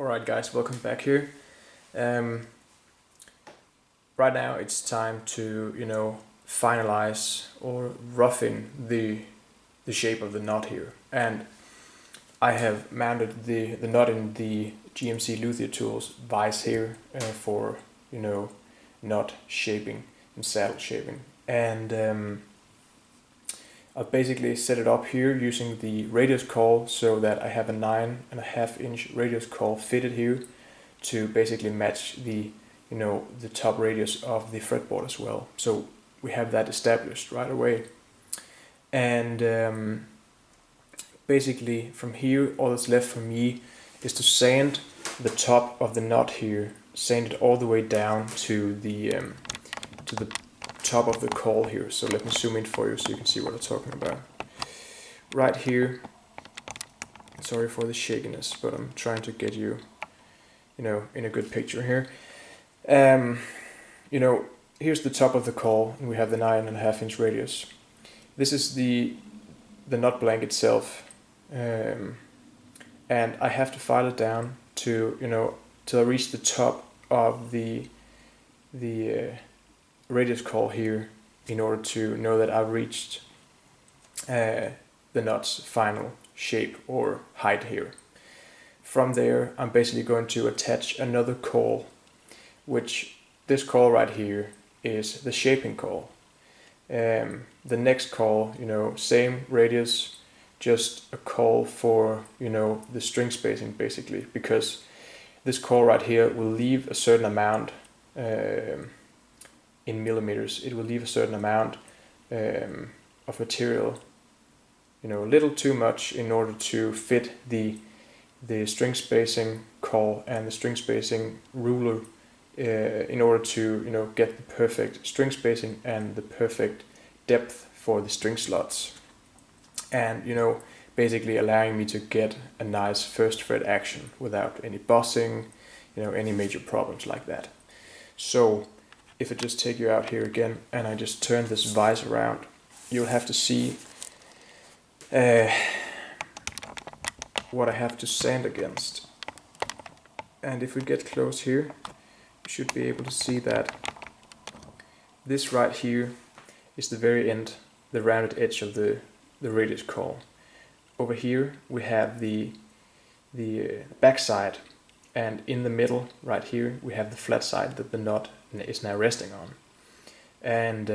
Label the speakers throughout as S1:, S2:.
S1: Alright guys, welcome back here. Um, right now it's time to, finalize or roughen the shape of the knot here. And I have mounted the knot in the GMC luthier tools vise here for, knot shaping and saddle shaping. And I've basically set it up here using the radius caul so that I have a 9.5-inch radius caul fitted here to basically match the top radius of the fretboard as well. So we have that established right away. And basically from here all that's left for me is to sand the top of the knot here, sand it all the way down to the top of the caul here. So let me zoom in for you so you can see what I'm talking about. Right here, sorry for the shakiness, but I'm trying to get you, in a good picture here. Here's the top of the caul, and we have the 9.5-inch radius. This is the knot blank itself, and I have to file it down to till I reach the top of the radius caul here in order to know that I've reached the knot's final shape or height here. From there I'm basically going to attach another caul, which this caul right here is the shaping caul. The next caul, same radius, just a caul for the string spacing basically, because this caul right here will leave a certain amount in millimeters. It will leave a certain amount of material, a little too much in order to fit the string spacing caul and the string spacing ruler in order to get the perfect string spacing and the perfect depth for the string slots, and basically allowing me to get a nice first fret action without any bossing, any major problems like that. So if I just take you out here again and I just turn this vise around, you'll have to see what I have to sand against. And if we get close here, you should be able to see that this right here is the very end, the rounded edge of the radius caul. Over here we have the back side, and in the middle right here we have the flat side that the knot is now resting on. And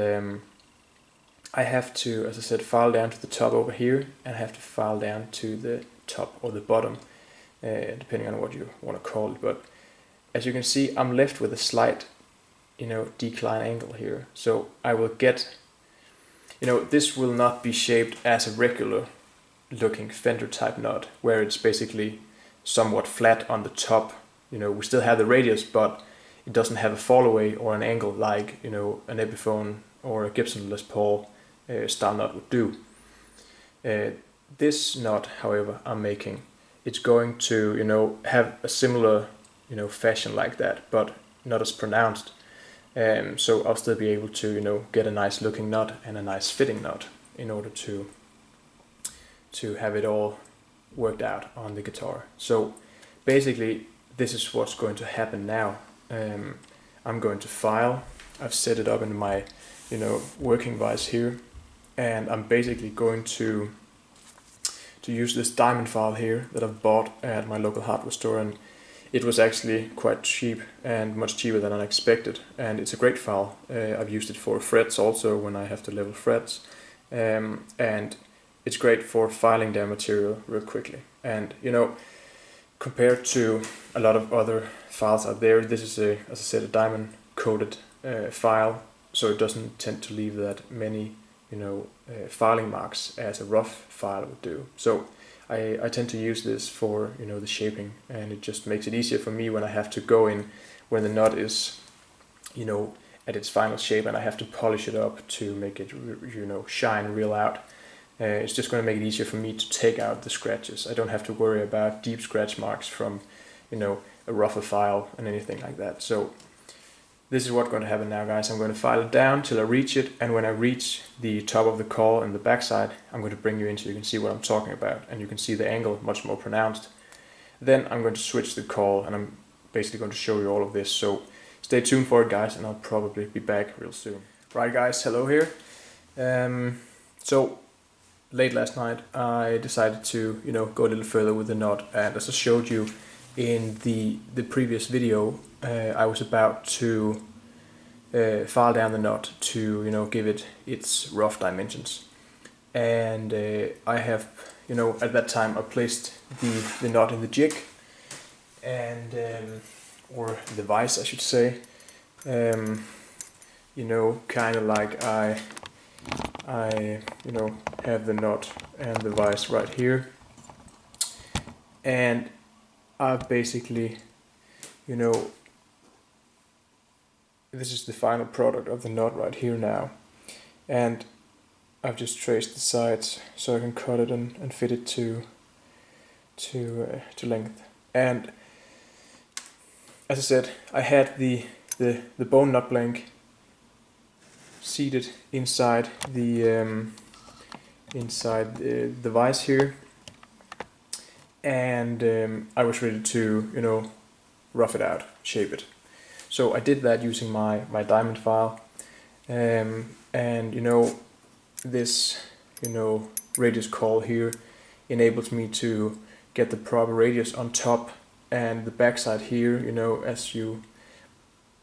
S1: I have to, as I said, file down to the top over here, and I have to file down to the top or the bottom, depending on what you want to call it. But as you can see, I'm left with a slight decline angle here. So I will get, this will not be shaped as a regular looking Fender type knot, where it's basically somewhat flat on the top. We still have the radius, but it doesn't have a fall away or an angle like an Epiphone or a Gibson Les Paul style knot would do. This knot, however, I'm making, it's going to have a similar fashion like that, but not as pronounced. So I'll still be able to get a nice looking knot and a nice fitting knot in order to have it all worked out on the guitar. So basically this is what's going to happen now. I'm going to file. I've set it up in my working vise here, and I'm basically going to use this diamond file here that I've bought at my local hardware store, and it was actually quite cheap and much cheaper than I expected, and it's a great file. I've used it for frets also when I have to level frets, and it's great for filing down material real quickly. And compared to a lot of other files out there, this is as I said, a diamond coated file, so it doesn't tend to leave that many filing marks as a rough file would do. So I tend to use this for the shaping, and it just makes it easier for me when I have to go in when the knot is at its final shape and I have to polish it up to make it shine real out. It's just going to make it easier for me to take out the scratches. I don't have to worry about deep scratch marks from a rougher file and anything like that. So this is what's going to happen now, guys. I'm going to file it down till I reach it, and when I reach the top of the caul and the backside, I'm going to bring you in so you can see what I'm talking about, and you can see the angle much more pronounced. Then I'm going to switch the call, and I'm basically going to show you all of this. So stay tuned for it, guys, and I'll probably be back real soon. Right, guys, hello here. So late last night I decided to go a little further with the knot, and as I showed you in the previous video, I was about to file down the knot to give it its rough dimensions, and I have at that time I placed the knot in the jig, and or the vise I should say, kind of like I have the knot and the vise right here, and I've basically this is the final product of the knot right here now, and I've just traced the sides so I can cut it and fit it to length. And as I said, I had the bone knot blank seated inside the vise here, and I was ready to rough it out, shape it. So I did that using my diamond file, and this radius call here enables me to get the proper radius on top, and the backside here, as you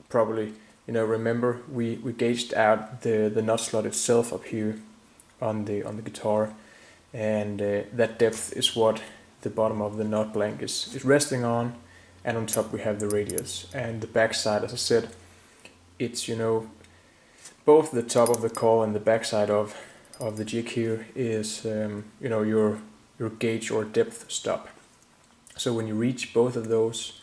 S1: probably remember, we gauged out the nut slot itself up here on the guitar, and that depth is what the bottom of the nut blank is resting on, and on top we have the radius. And the backside, as I said, it's both the top of the call and the backside of the jig here is your gauge or depth stop. So when you reach both of those,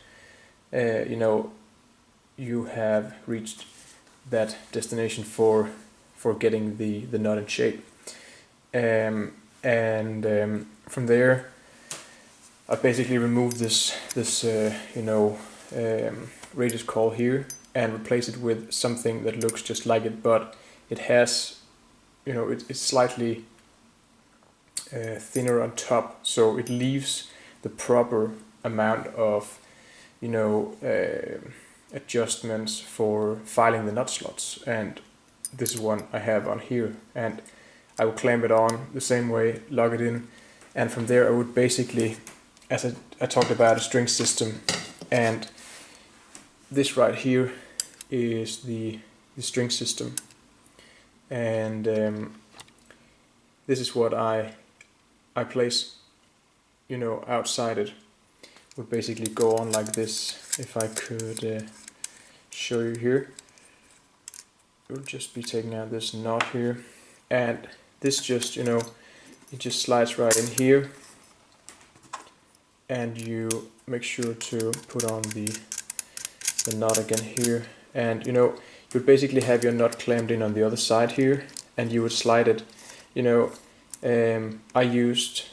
S1: you have reached that destination for getting the knot in shape. From there, I basically removed this radius call here and replace it with something that looks just like it, but it has it's slightly thinner on top, so it leaves the proper amount of adjustments for filing the nut slots, and this is one I have on here, and I will clamp it on the same way, log it in, and from there I would basically, as I talked about, a string system, and this right here is the string system, and this is what I place outside it. Would basically go on like this. If I could show you here, it would just be taking out this knot here, and this just it just slides right in here, and you make sure to put on the knot again here, and you would basically have your knot clamped in on the other side here, and you would slide it. I used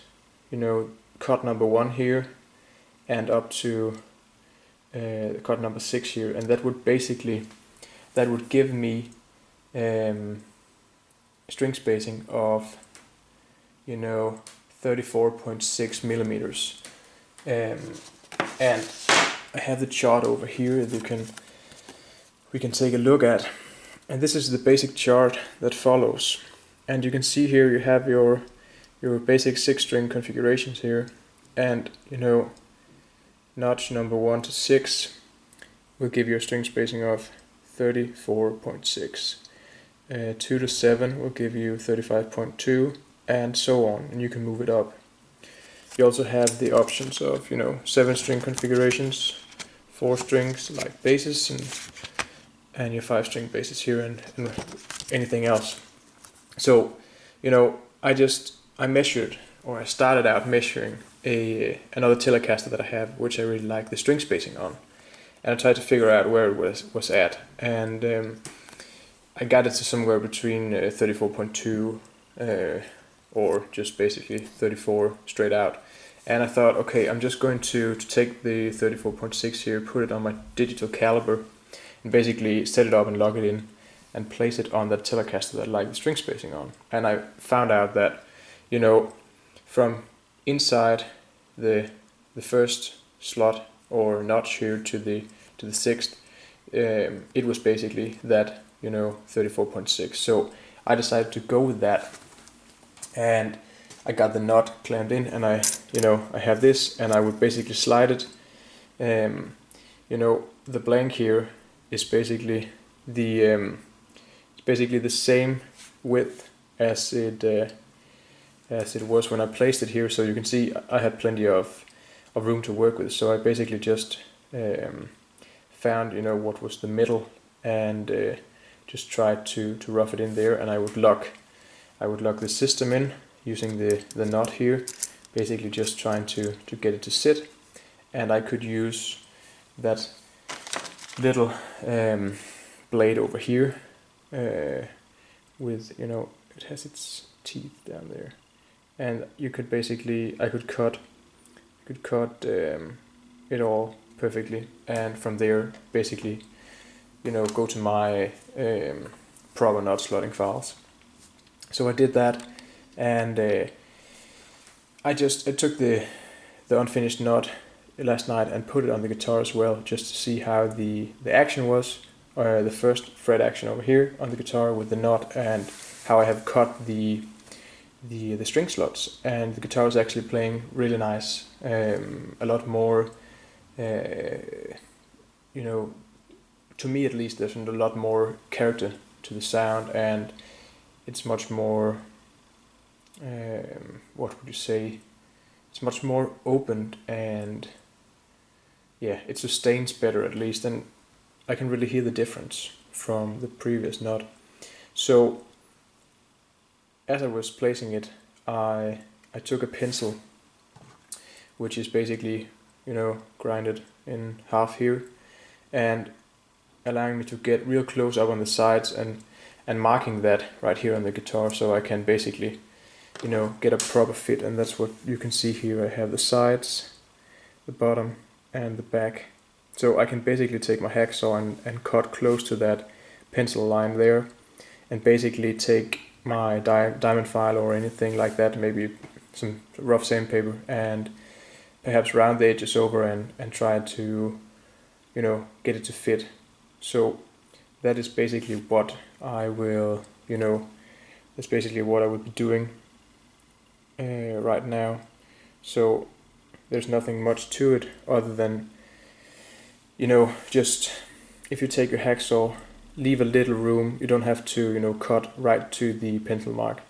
S1: cut number 1 here and up to cut number 6 here, and that would give me string spacing of 34.6 millimeters, and I have the chart over here that we can take a look at, and this is the basic chart that follows, and you can see here you have your basic 6-string configurations here, and notch number 1 to 6 will give you a string spacing of 34.6. 2 to 7 will give you 35.2, and so on, and you can move it up. You also have the options of 7-string configurations, 4 strings like basses, and your 5-string basses here, and anything else. So I measured, or I started out measuring another Telecaster that I have, which I really like the string spacing on, and I tried to figure out where it was at, and I got it to somewhere between 34.2 or just basically 34 straight out, and I thought, okay, I'm just going to take the 34.6 here, put it on my digital caliber, and basically set it up and log it in and place it on that Telecaster that I like the string spacing on. And I found out that from inside the first slot or notch here to the sixth, it was basically that, 34.6. So I decided to go with that, and I got the knot clamped in, and I have this, and I would basically slide it. The blank here is basically the same width as it was when I placed it here. So you can see I had plenty of room to work with. So I basically just found what was the middle, and just tried to rough it in there, and I would lock the system in using the knot here, basically just trying to get it to sit. And I could use that little blade over here with, it has its teeth down there, and I could cut it all perfectly, and from there basically go to my proper knot slotting files. So I did that, and I took the unfinished knot last night and put it on the guitar as well, just to see how the action was, the first fret action over here on the guitar with the knot, and how I have cut the string slots. And the guitar is actually playing really nice, a lot more, to me at least, there's a lot more character to the sound, and it's much more, what would you say, it's much more opened, and yeah, it sustains better at least, and I can really hear the difference from the previous knot. So as I was placing it, I took a pencil, which is basically, grinded in half here, and allowing me to get real close up on the sides, and marking that right here on the guitar, so I can basically, get a proper fit. And that's what you can see here. I have the sides, the bottom, and the back. So I can basically take my hacksaw and cut close to that pencil line there, and basically take my diamond file or anything like that, maybe some rough sandpaper, and perhaps round the edges over and try to, get it to fit. So that is basically what I will, that's basically what I would be doing right now. So there's nothing much to it other than, just if you take your hacksaw, leave a little room. You don't have to, cut right to the pencil mark.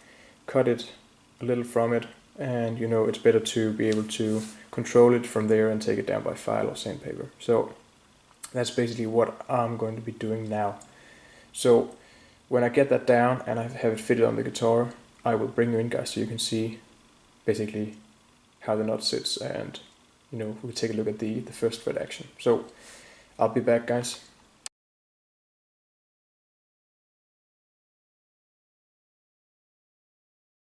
S1: Cut it a little from it, and it's better to be able to control it from there and take it down by file or sandpaper. So that's basically what I'm going to be doing now. So when I get that down and I have it fitted on the guitar, I will bring you in, guys, so you can see basically how the knot sits, and we'll take a look at the first fret action. So I'll be back, guys.